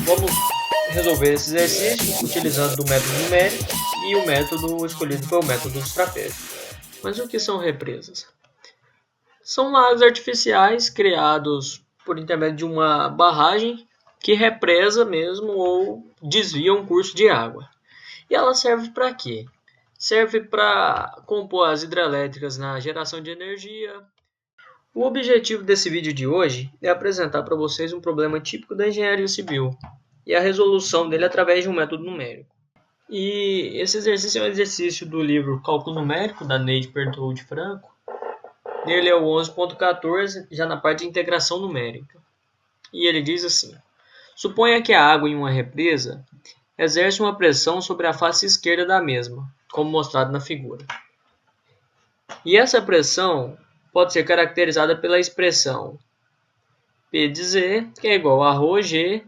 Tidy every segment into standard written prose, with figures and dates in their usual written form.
vamos resolver esse exercício utilizando o método numérico e o método escolhido foi o método dos trapézios. Mas o que são represas? São lagos artificiais criados por intermédio de uma barragem que represa mesmo ou desvia um curso de água. E ela serve para quê? Serve para compor as hidrelétricas na geração de energia. O objetivo desse vídeo de hoje é apresentar para vocês um problema típico da engenharia civil e a resolução dele através de um método numérico. E esse exercício é um exercício do livro Cálculo Numérico, da Neide Pertoldi Franco. Ele é o 11.14, já na parte de integração numérica. E ele diz assim: suponha que a água em uma represa exerce uma pressão sobre a face esquerda da mesma, como mostrado na figura. E essa pressão pode ser caracterizada pela expressão P de Z, que é igual a ρg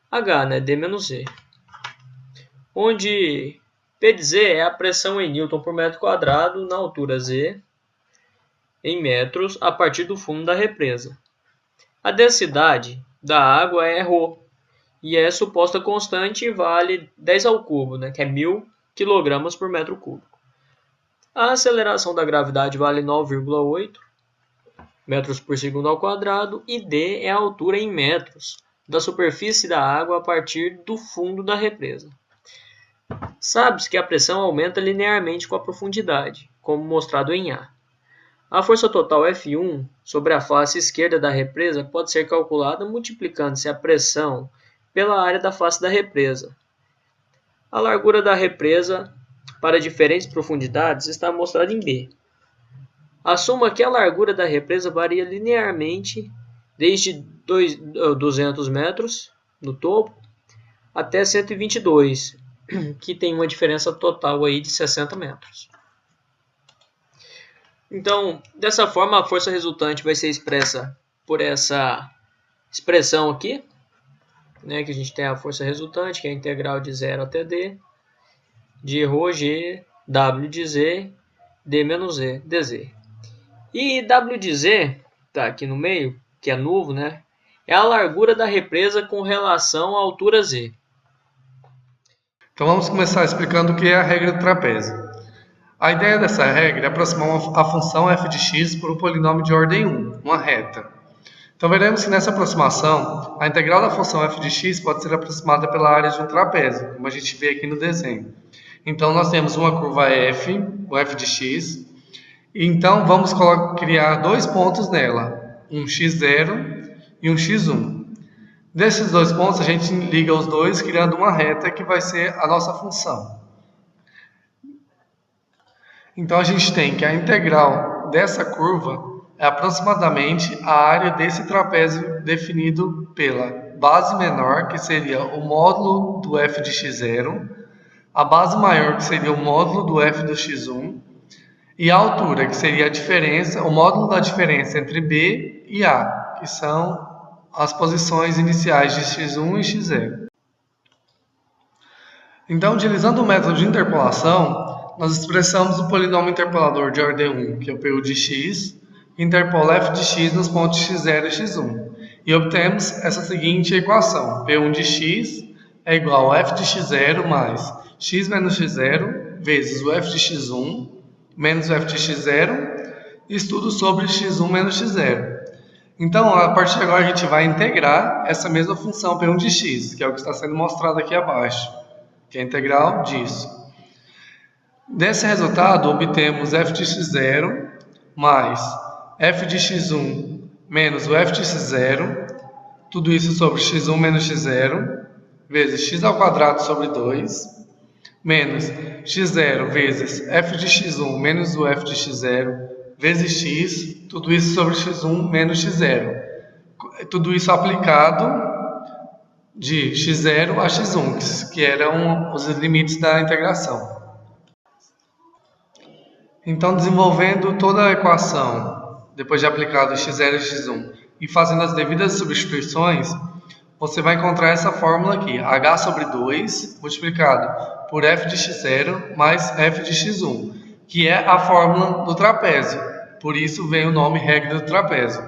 H, né, D menos Z. Onde P de Z é a pressão em Newton por metro quadrado na altura Z, em metros, a partir do fundo da represa. A densidade da água é ρ, e é suposta constante e vale 10 ao cubo, né, que é 1000 kg por metro cúbico. A aceleração da gravidade vale 9,8 metros por segundo ao quadrado e d é a altura em metros da superfície da água a partir do fundo da represa. Sabe-se que a pressão aumenta linearmente com a profundidade, como mostrado em A. A força total F1 sobre a face esquerda da represa pode ser calculada multiplicando-se a pressão pela área da face da represa. A largura da represa para diferentes profundidades está mostrada em B. Assuma que a largura da represa varia linearmente desde 200 metros no topo até 122, que tem uma diferença total aí de 60 metros. Então, dessa forma, a força resultante vai ser expressa por essa expressão aqui, né, que a gente tem a força resultante, que é a integral de 0 até D, de ρg, W de Z, D menos Z, dZ. E W de Z, tá aqui no meio, que é novo, né, é a largura da represa com relação à altura Z. Então vamos começar explicando o que é a regra do trapézio. A ideia dessa regra é aproximar a função f de x por um polinômio de ordem 1, uma reta. Então veremos que nessa aproximação, a integral da função f de x pode ser aproximada pela área de um trapézio, como a gente vê aqui no desenho. Então nós temos uma curva f, o f de x, e então vamos criar dois pontos nela, um x0 e um x1. Desses dois pontos a gente liga os dois criando uma reta que vai ser a nossa função. Então a gente tem que a integral dessa curva é aproximadamente a área desse trapézio definido pela base menor, que seria o módulo do f de x0, a base maior, que seria o módulo do f do x1, e a altura, que seria a diferença, o módulo da diferença entre B e A, que são as posições iniciais de x1 e x0. Então, utilizando o método de interpolação, nós expressamos o polinômio interpolador de ordem 1, que é o PU de x, que interpola f de x nos pontos x0 e x1. E obtemos essa seguinte equação: P1 de x é igual a f de x0 mais x menos x0 vezes o f de x1 menos o f de x0, estudo sobre x1 menos x0. Então, a partir de agora, a gente vai integrar essa mesma função P1 de x, que é o que está sendo mostrado aqui abaixo, que é a integral disso. Desse resultado, obtemos f de x0 mais f de x1 menos o f de x0, tudo isso sobre x1 menos x0, vezes x ao quadrado sobre 2, menos x0 vezes f de x1 menos o f de x0, vezes x, tudo isso sobre x1 menos x0. Tudo isso aplicado de x0 a x1, que eram os limites da integração. Então, desenvolvendo toda a equação, depois de aplicado x0 e x1, e fazendo as devidas substituições, você vai encontrar essa fórmula aqui, h sobre 2 multiplicado por f de x0 mais f de x1, que é a fórmula do trapézio. Por isso vem o nome regra do trapézio.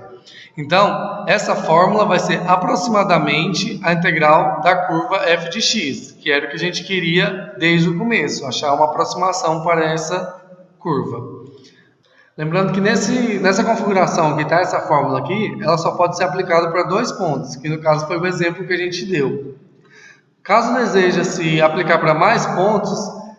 Então, essa fórmula vai ser aproximadamente a integral da curva f de x, que era o que a gente queria desde o começo, achar uma aproximação para essa curva. Lembrando que nessa configuração que está essa fórmula aqui, ela só pode ser aplicada para 2 pontos, que no caso foi o exemplo que a gente deu. Caso deseje-se aplicar para mais pontos,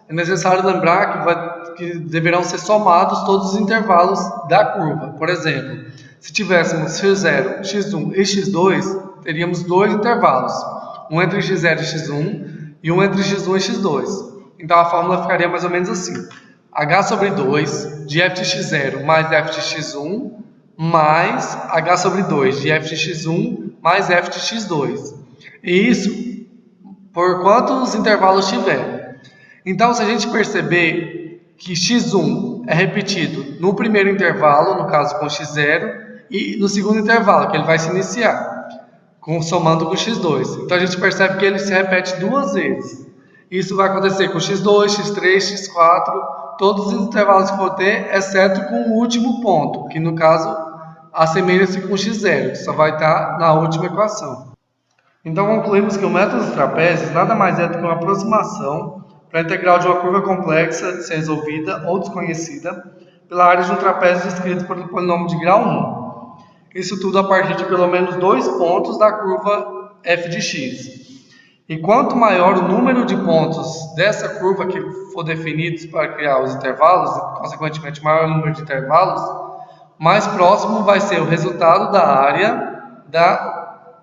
é necessário lembrar que deverão ser somados todos os intervalos da curva. Por exemplo, se tivéssemos x0, x1 e x2, teríamos 2 intervalos, um entre x0 e x1 e um entre x1 e x2. Então a fórmula ficaria mais ou menos assim: h sobre 2 de f de x0 mais f de x1 mais h sobre 2 de f de x1 mais f de x2. E isso por quantos intervalos tiver. Então, se a gente perceber que x1 é repetido no primeiro intervalo, no caso com x0, e no segundo intervalo, que ele vai se iniciar, somando com x2. Então, a gente percebe que ele se repete 2 vezes. Isso vai acontecer com x2, x3, x4, todos os intervalos que for ter, exceto com o último ponto, que no caso assemelha-se com x0, que só vai estar na última equação. Então concluímos que o método dos trapézios nada mais é do que uma aproximação para a integral de uma curva complexa de ser resolvida ou desconhecida pela área de um trapézio descrito por um polinômio de grau 1. Isso tudo a partir de pelo menos 2 pontos da curva f de x. E quanto maior o número de pontos dessa curva que for definidos para criar os intervalos, e consequentemente maior o número de intervalos, mais próximo vai ser o resultado da área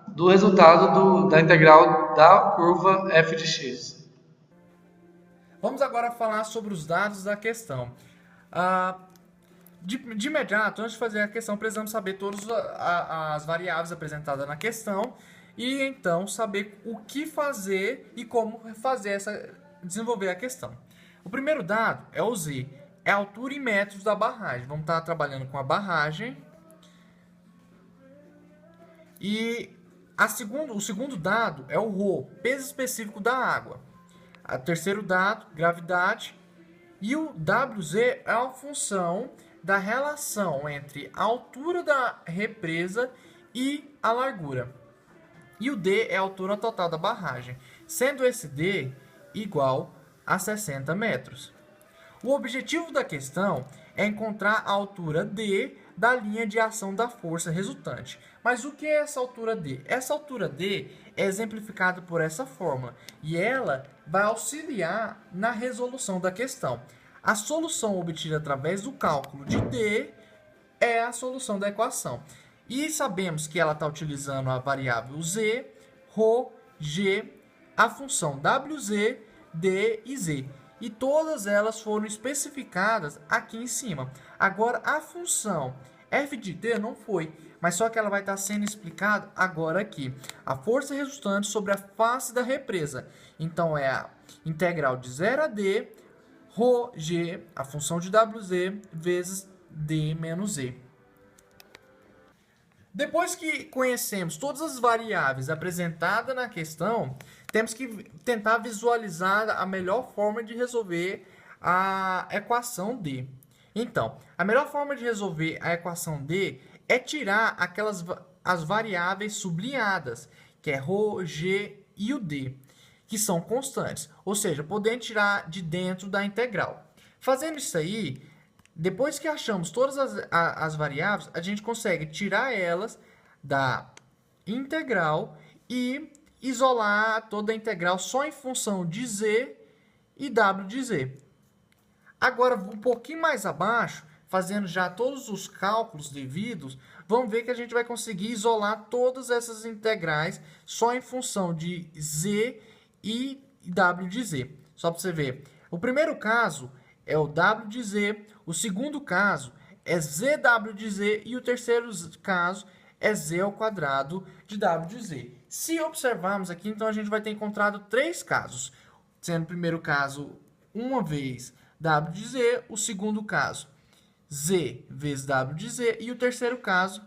do resultado da integral da curva f de x. Vamos agora falar sobre os dados da questão. De imediato, antes de fazer a questão, precisamos saber todas as variáveis apresentadas na questão e então saber o que fazer e como desenvolver a questão. O primeiro dado é o z, é a altura em metros da barragem. Vamos estar trabalhando com a barragem. E o segundo dado é o ρ, peso específico da água. O terceiro dado, gravidade. E o WZ é a função da relação entre a altura da represa e a largura. E o D é a altura total da barragem, sendo esse D igual a 60 metros. O objetivo da questão é encontrar a altura D da linha de ação da força resultante. Mas o que é essa altura D? Essa altura D é exemplificada por essa fórmula e ela vai auxiliar na resolução da questão. A solução obtida através do cálculo de D é a solução da equação. E sabemos que ela está utilizando a variável Z, ρ, G, a função WZ, D e Z. E todas elas foram especificadas aqui em cima. Agora, a função f de t não foi, mas só que ela vai estar sendo explicada agora aqui. A força resultante sobre a face da represa. Então, é a integral de 0 a d, ρg, a função de wz, vezes d menos e. Depois que conhecemos todas as variáveis apresentadas na questão, temos que tentar visualizar a melhor forma de resolver a equação D. Então, a melhor forma de resolver a equação D é tirar as variáveis sublinhadas, que é ρ, g e o d, que são constantes, ou seja, podendo tirar de dentro da integral. Fazendo isso aí, depois que achamos todas as variáveis, a gente consegue tirar elas da integral e isolar toda a integral só em função de z e w de z. Agora, um pouquinho mais abaixo, fazendo já todos os cálculos devidos, vamos ver que a gente vai conseguir isolar todas essas integrais só em função de z e w de z. Só para você ver. O primeiro caso é o w de z, o segundo caso é zw de z e o terceiro caso é z ao quadrado de w de z. Se observarmos aqui, então a gente vai ter encontrado 3 casos, sendo o primeiro caso uma vez w de z, o segundo caso z vezes w de z e o terceiro caso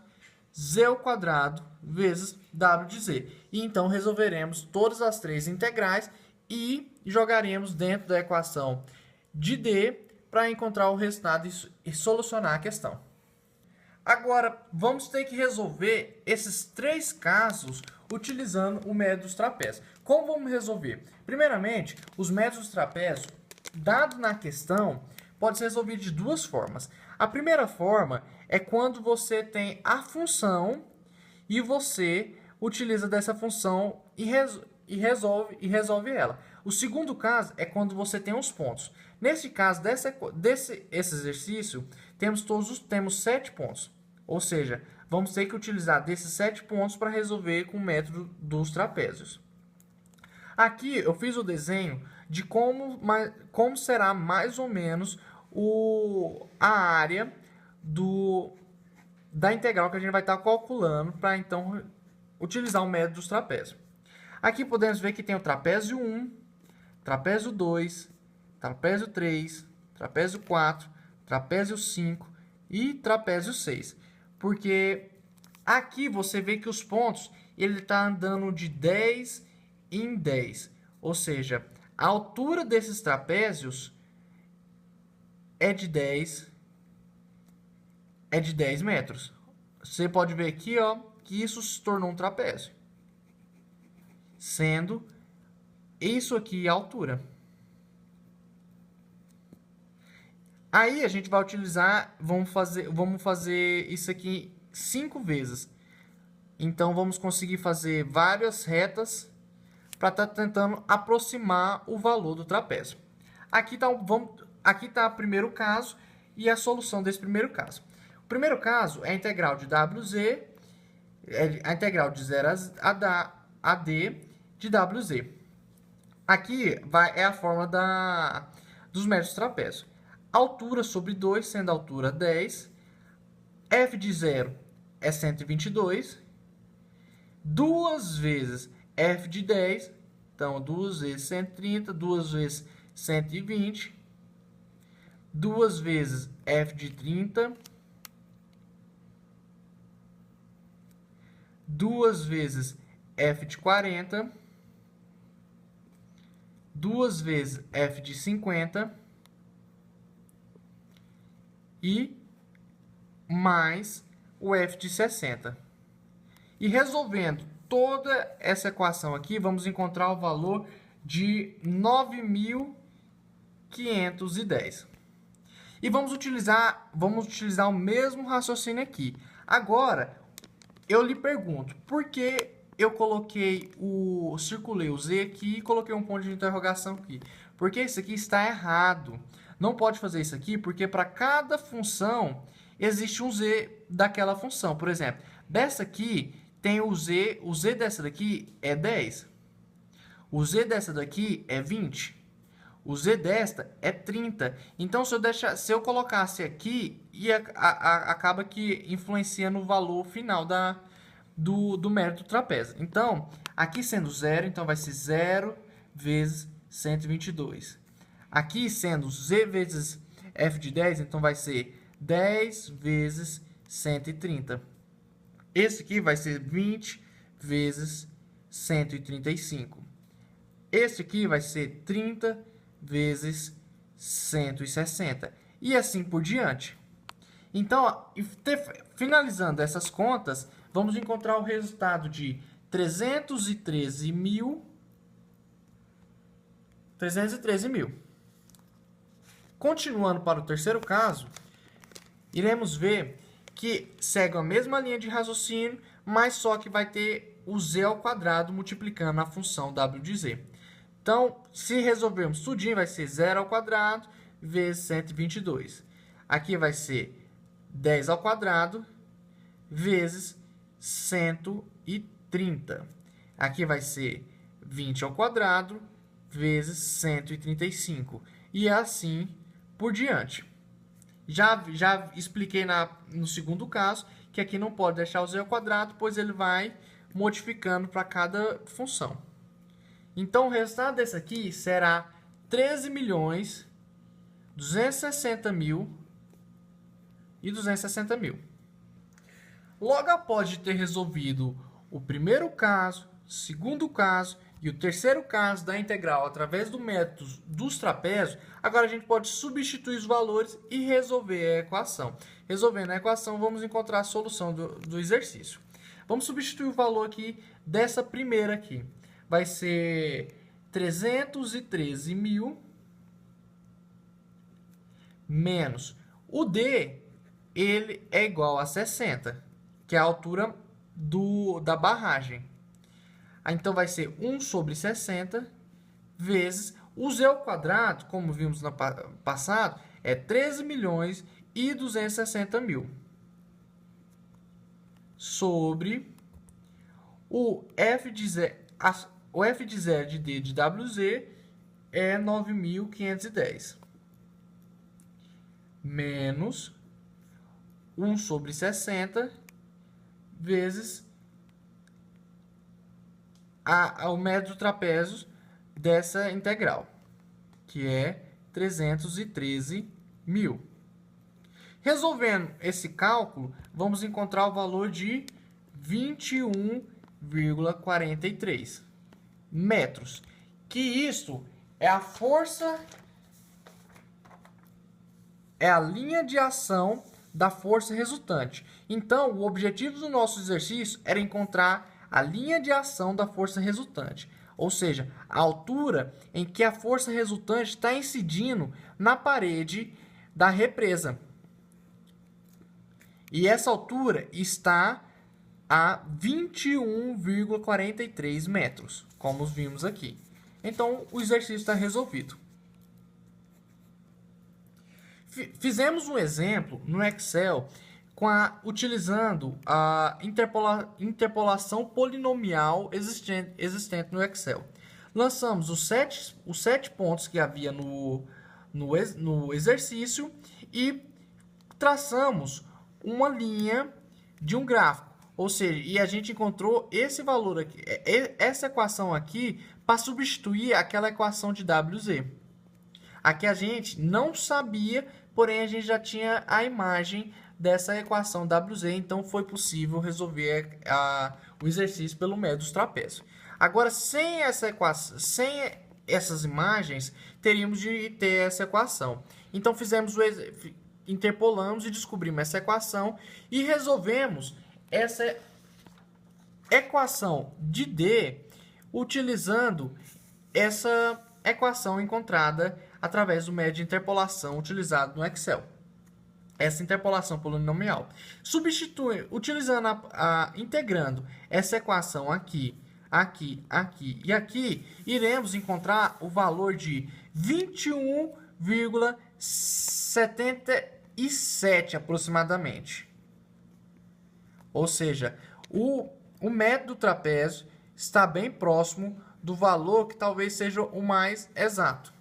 z ao quadrado vezes w de z. E então resolveremos todas as 3 integrais e jogaremos dentro da equação de D para encontrar o resultado e solucionar a questão. Agora, vamos ter que resolver esses 3 casos utilizando o método dos trapézios. Como vamos resolver? Primeiramente, os métodos dos trapézios, dado na questão, pode ser resolvido de 2 formas. A primeira forma é quando você tem a função e você utiliza dessa função e resolve ela. O segundo caso é quando você tem os pontos. Nesse caso, esse exercício, temos 7 pontos. Ou seja, vamos ter que utilizar desses 7 pontos para resolver com o método dos trapézios. Aqui eu fiz o desenho de como será mais ou menos a área da integral que a gente vai estar calculando para então utilizar o método dos trapézios. Aqui podemos ver que tem o trapézio 1, trapézio 2, trapézio 3, trapézio 4, trapézio 5 e trapézio 6. Porque aqui você vê que os pontos ele está andando de 10 em 10. Ou seja, a altura desses trapézios é de 10 metros. Você pode ver aqui, ó, que isso se tornou um trapézio. Sendo isso aqui a altura. Aí a gente vai utilizar, vamos fazer isso aqui 5 vezes. Então vamos conseguir fazer várias retas para estar tentando aproximar o valor do trapézio. Aqui está o primeiro caso e a solução desse primeiro caso. O primeiro caso é a integral de WZ, a integral de 0 a D de WZ. Aqui é a fórmula dos métodos trapézios. Altura sobre 2, sendo a altura 10. F de 0 é 122. 2 vezes F de 10. Então, 2 vezes 130. 2 vezes 120. 2 vezes F de 30. 2 vezes F de 40. 2 vezes F de 50. E mais o F de 60. E resolvendo toda essa equação aqui, vamos encontrar o valor de 9.510. E vamos utilizar o mesmo raciocínio aqui. Agora, eu lhe pergunto, por que eu circulei o Z aqui e coloquei um ponto de interrogação aqui? Porque isso aqui está errado. Não pode fazer isso aqui porque para cada função existe um Z daquela função. Por exemplo, dessa aqui tem o Z dessa daqui é 10. O Z dessa daqui é 20. O Z desta é 30. Então, se eu colocasse aqui, acaba que influencia no valor final do método trapézio. Então, aqui sendo 0, então vai ser 0 vezes 122. Aqui sendo Z vezes F de 10, então vai ser 10 vezes 130. Esse aqui vai ser 20 vezes 135. Esse aqui vai ser 30 vezes 160. E assim por diante. Então, finalizando essas contas, vamos encontrar o resultado de 313 mil. Continuando para o terceiro caso, iremos ver que segue a mesma linha de raciocínio, mas só que vai ter o z ao quadrado multiplicando a função w de z. Então, se resolvermos tudinho, vai ser 0 ao quadrado vezes 122. Aqui vai ser 10 ao quadrado vezes 130. Aqui vai ser 20 ao quadrado vezes 135. E assim por diante. Já expliquei no segundo caso que aqui não pode deixar o z ao quadrado, pois ele vai modificando para cada função. Então, o resultado desse aqui será 13.260.260.000. Logo após de ter resolvido o primeiro caso, segundo caso e o terceiro caso da integral através do método dos trapézios, agora a gente pode substituir os valores e resolver a equação. resolvendo a equação, vamos encontrar a solução do exercício. Vamos substituir o valor aqui dessa primeira aqui. Vai ser 313.000 menos o D, ele é igual a 60, que é a altura da barragem. Então vai ser 1 sobre 60 vezes o Z ao quadrado, como vimos no passado, é 13.260.000 sobre o F de 0 de D de WZ é 9.510 menos 1 sobre 60 vezes o médio do trapézio dessa integral, que é 313.000. Resolvendo esse cálculo, vamos encontrar o valor de 21,43 metros, que isto é a força, é a linha de ação da força resultante. Então, o objetivo do nosso exercício era encontrar a linha de ação da força resultante, ou seja, a altura em que a força resultante está incidindo na parede da represa. E essa altura está a 21,43 metros, como vimos aqui. Então, o exercício está resolvido. Fizemos um exemplo no Excel utilizando a interpolação polinomial existente no Excel. Lançamos os sete pontos que havia no exercício e traçamos uma linha de um gráfico. Ou seja, e a gente encontrou esse valor aqui, essa equação aqui, para substituir aquela equação de WZ. Aqui a gente não sabia, porém a gente já tinha a imagem dessa equação WZ, então foi possível resolver o exercício pelo método dos trapézios. Agora, sem essa equação, sem essas imagens, teríamos de ter essa equação. Então interpolamos e descobrimos essa equação e resolvemos essa equação de D utilizando essa equação encontrada através do método de interpolação utilizado no Excel. Essa interpolação polinomial. Integrando essa equação aqui, aqui, aqui e aqui, iremos encontrar o valor de 21,77 aproximadamente. Ou seja, o método do trapézio está bem próximo do valor que talvez seja o mais exato.